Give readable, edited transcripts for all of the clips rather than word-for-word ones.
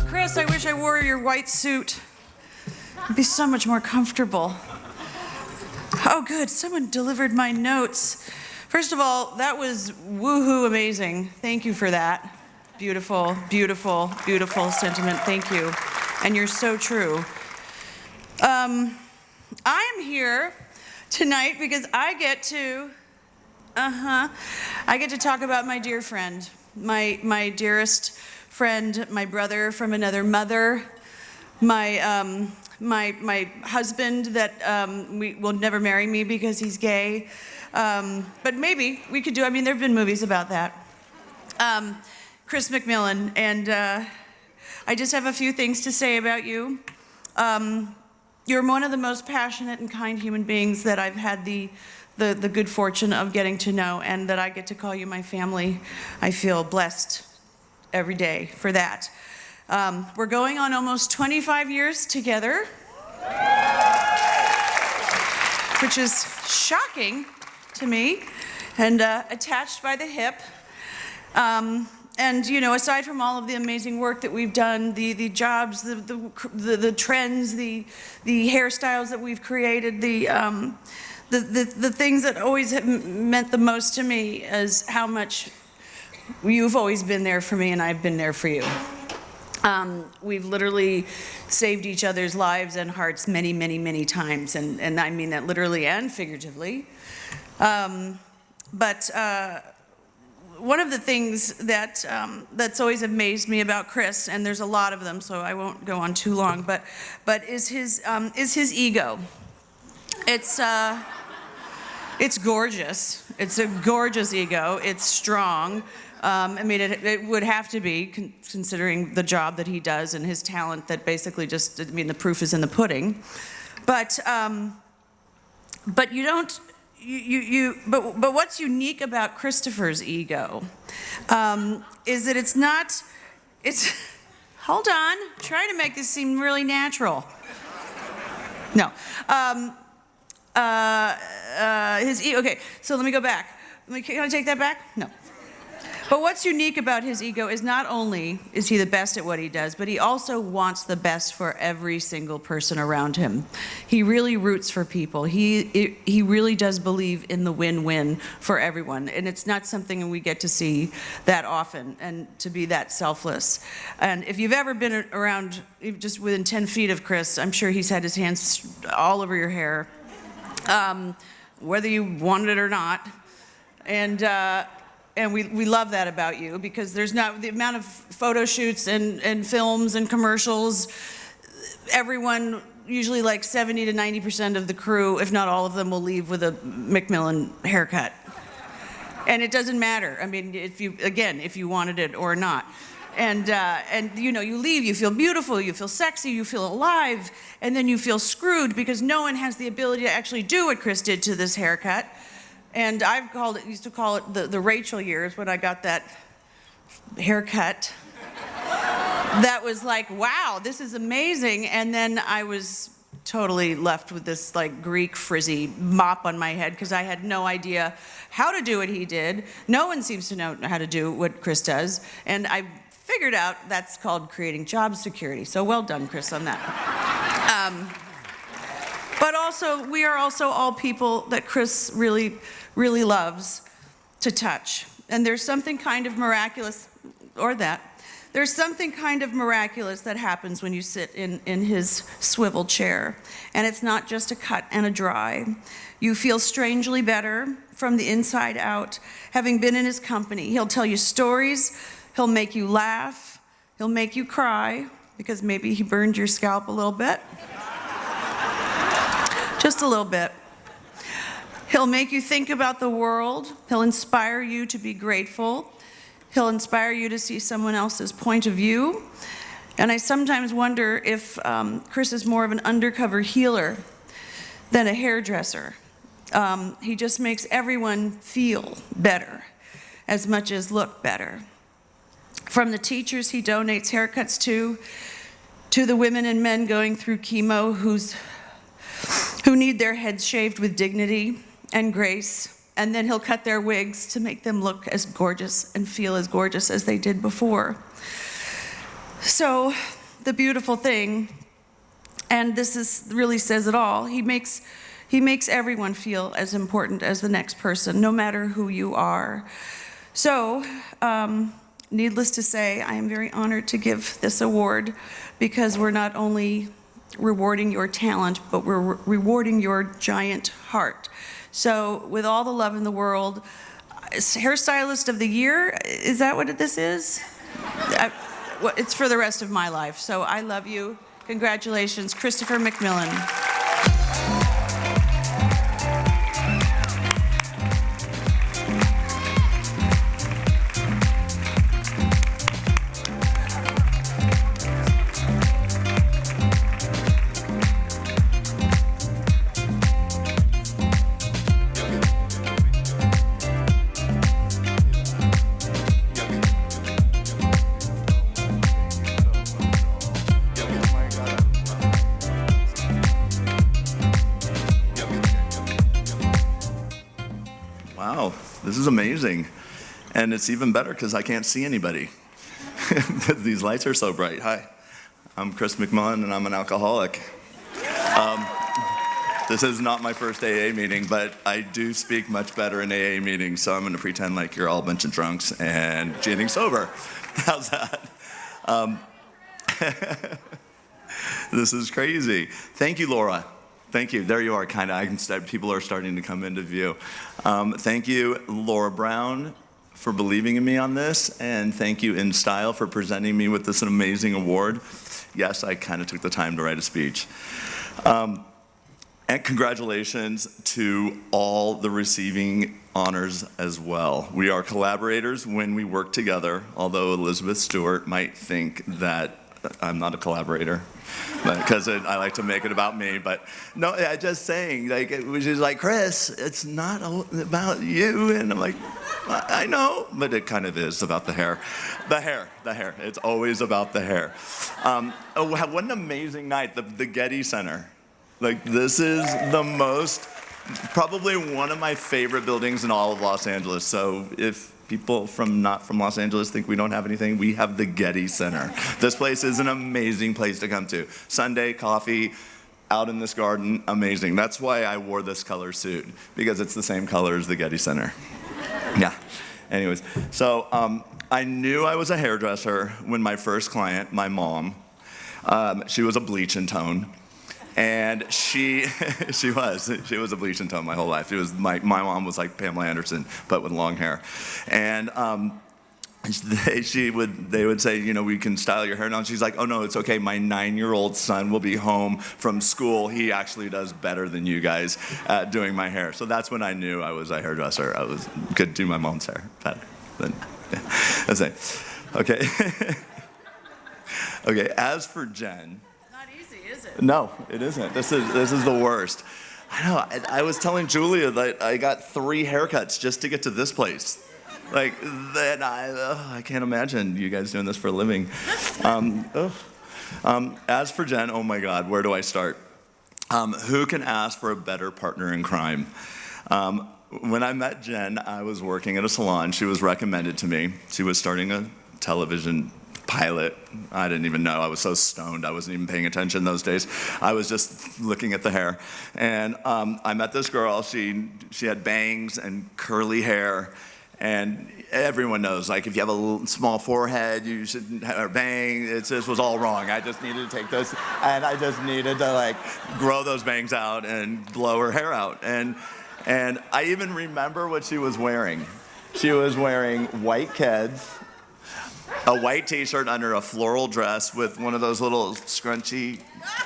Chris, I wish I wore your white suit. It'd be so much more comfortable. Oh, good, someone delivered my notes. First of all, that was woohoo amazing. Thank you for that. Beautiful, beautiful, beautiful sentiment, thank you. And you're so true. I am here tonight because I get to talk about my dear friend, my dearest friend, my brother from another mother, my husband that will never marry me because he's gay. But maybe we could do, I mean, there have been movies about that. Chris McMillan, and I just have a few things to say about you. You're one of the most passionate and kind human beings that I've had the good fortune of getting to know, and that I get to call you my family. I feel blessed every day for that. We're going on almost 25 years together, which is shocking to me, and attached by the hip. And you know, aside from all of the amazing work that we've done, the jobs, the trends, the hairstyles that we've created, the things that always have meant the most to me is how much you've always been there for me and I've been there for you. We've literally saved each other's lives and hearts many, many, many times, and I mean that literally and figuratively. One of the things that that's always amazed me about Chris, and there's a lot of them, so I won't go on too long, but is his ego. It's gorgeous. It's a gorgeous ego. It's strong. I mean, it would have to be, considering the job that he does and his talent that basically just, I mean, the proof is in the pudding. But you don't, but what's unique about Christopher's ego is that it's not, hold on, I'm trying to make this seem really natural. No. Okay, so let me go back. Can I take that back? No. But what's unique about his ego is not only is he the best at what he does, but he also wants the best for every single person around him. He really roots for people. He really does believe in the win-win for everyone. And it's not something we get to see that often, and to be that selfless. And if you've ever been around just within 10 feet of Chris, I'm sure he's had his hands all over your hair, whether you wanted it or not. And we love that about you, because there's not the amount of photo shoots and films and commercials. Everyone, usually like 70 to 90% of the crew, if not all of them, will leave with a McMillan haircut. And it doesn't matter. I mean, if you wanted it or not. And you know, you leave, you feel beautiful, you feel sexy, you feel alive, and then you feel screwed because no one has the ability to actually do what Chris did to this haircut. And used to call it the Rachel years, when I got that haircut. That was like, wow, this is amazing. And then I was totally left with this like Greek frizzy mop on my head, because I had no idea how to do what he did. No one seems to know how to do what Chris does. And I figured out that's called creating job security. So well done, Chris, on that. But also, we are also all people that Chris really, really loves to touch. And there's something kind of miraculous, there's something kind of miraculous that happens when you sit in his swivel chair. And it's not just a cut and a dry. You feel strangely better from the inside out, having been in his company. He'll tell you stories, he'll make you laugh, he'll make you cry, because maybe he burned your scalp a little bit. Just a little bit. He'll make you think about the world. He'll inspire you to be grateful. He'll inspire you to see someone else's point of view. And I sometimes wonder if Chris is more of an undercover healer than a hairdresser. He just makes everyone feel better as much as look better. From the teachers he donates haircuts to the women and men going through chemo who need their heads shaved with dignity and grace, and then he'll cut their wigs to make them look as gorgeous and feel as gorgeous as they did before. So the beautiful thing, and really says it all, he makes everyone feel as important as the next person, no matter who you are. So, needless to say, I am very honored to give this award, because we're not only rewarding your talent, but we're rewarding your giant heart. So with all the love in the world, Hairstylist of the Year, is that what this is? It's for the rest of my life. So I love you. Congratulations, Christopher McMillan. Wow, this is amazing. And it's even better because I can't see anybody. These lights are so bright. Hi, I'm Chris McMillan and I'm an alcoholic. This is not my first AA meeting, but I do speak much better in AA meetings, so I'm gonna pretend like you're all a bunch of drunks and getting sober. How's that? This is crazy. Thank you, Laura. Thank you. There you are, kind of. People are starting to come into view. Thank you, Laura Brown, for believing in me on this, and thank you, InStyle, for presenting me with this amazing award. Yes, I kind of took the time to write a speech. And congratulations to all the receiving honors as well. We are collaborators when we work together, although Elizabeth Stewart might think that I'm not a collaborator, because I like to make it about me. But no, I'm just saying, like, she's like, Chris, it's not about you. And I'm like, I know, but it kind of is about the hair. The hair. It's always about the hair. What an amazing night, the Getty Center. Like, this is the most, probably one of my favorite buildings in all of Los Angeles. So if people not from Los Angeles think we don't have anything, we have the Getty Center. This place is an amazing place to come to. Sunday, coffee, out in this garden, amazing. That's why I wore this color suit, because it's the same color as the Getty Center. Yeah, anyways. So I knew I was a hairdresser when my first client, my mom, she was a bleach and tone. And she was a bleach and tone my whole life. It was my mom was like Pamela Anderson, but with long hair. And they would say, you know, we can style your hair now. And she's like, oh no, it's okay. My 9-year-old son will be home from school. He actually does better than you guys at doing my hair. So that's when I knew I was a hairdresser. I could do my mom's hair better. That's it. Okay. Okay. As for Jen. No, it isn't. This is the worst. I know. I was telling Julia that I got 3 haircuts just to get to this place. Like, then I can't imagine you guys doing this for a living. As for Jen, oh my God, where do I start? Who can ask for a better partner in crime? When I met Jen, I was working at a salon. She was recommended to me. She was starting a television pilot. I didn't even know. I was so stoned. I wasn't even paying attention those days. I was just looking at the hair. And I met this girl. She had bangs and curly hair. And everyone knows, like, if you have a little small forehead, you shouldn't have a bang. This was all wrong. I just needed to take this, and I just needed to, like, grow those bangs out and blow her hair out. And I even remember what she was wearing. She was wearing white Keds, a white t-shirt under a floral dress with one of those little scrunchy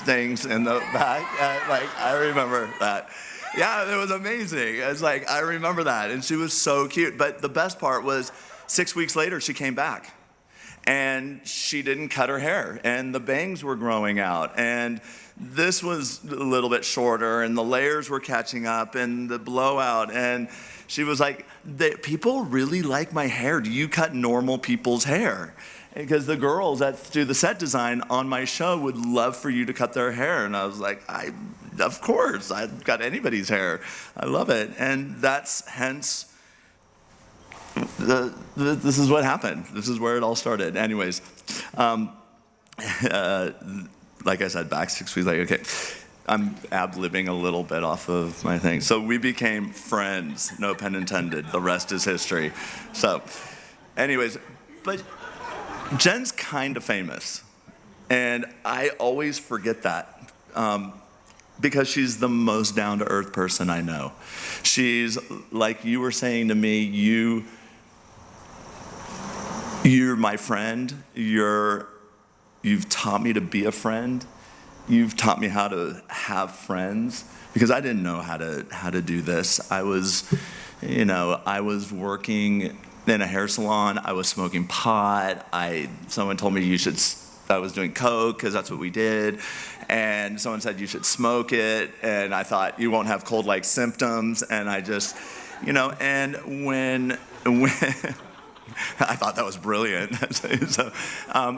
things in the back. I remember that. Yeah, it was amazing. It's like, I remember that. And she was so cute. But the best part was 6 weeks later, she came back. And she didn't cut her hair. And the bangs were growing out. And this was a little bit shorter. And the layers were catching up. And the blowout. And she was like, people really like my hair. Do you cut normal people's hair? Because the girls that do the set design on my show would love for you to cut their hair. And I was like, of course, I've got anybody's hair. I love it. And that's hence, this is what happened. This is where it all started. Anyways, like I said, back 6 weeks, like, okay, I'm ad-libbing a little bit off of my thing. So we became friends, no pun intended. The rest is history. So anyways, but Jen's kind of famous. And I always forget that because she's the most down-to-earth person I know. She's, like you were saying to me, you're my friend. You've taught me to be a friend. You've taught me how to have friends because I didn't know how to do this. I was working in a hair salon. I was smoking pot. Someone told me I was doing coke because that's what we did. And someone said you should smoke it. And I thought you won't have cold-like symptoms. And I just, and when I thought that was brilliant. So I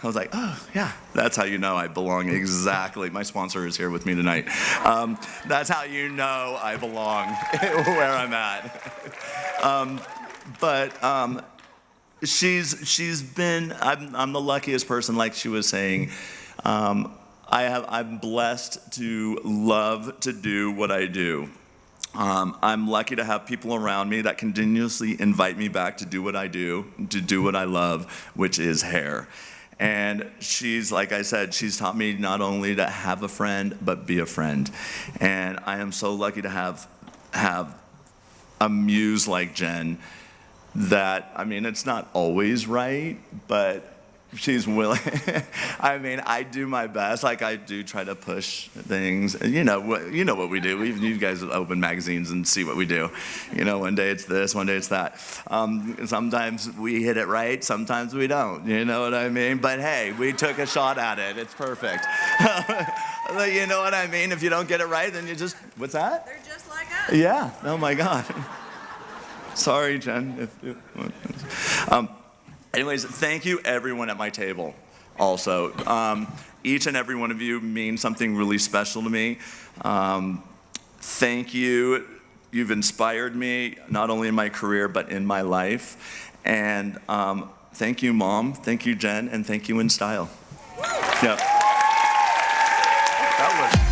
was like, oh, yeah, that's how you know I belong exactly. My sponsor is here with me tonight. That's how you know I belong where I'm at. But she's been, I'm the luckiest person, like she was saying. I'm blessed to love to do what I do. I'm lucky to have people around me that continuously invite me back to do what I do, to do what I love, which is hair. And she's, like I said, she's taught me not only to have a friend, but be a friend. And I am so lucky to have a muse like Jen that, I mean, it's not always right, but she's willing. I mean, I do my best. Like, I do try to push things. You know what we do. You guys open magazines and see what we do. One day it's this, one day it's that. Sometimes we hit it right, sometimes we don't. You know what I mean? But hey, we took a shot at it. It's perfect. You know what I mean? If you don't get it right, then you just, what's that? They're just like us. Yeah. Oh my God. Sorry, Jen. Anyways, thank you everyone at my table also. Each and every one of you means something really special to me. Thank you. You've inspired me, not only in my career, but in my life. And thank you, Mom. Thank you, Jen. And thank you, InStyle. Yeah. That was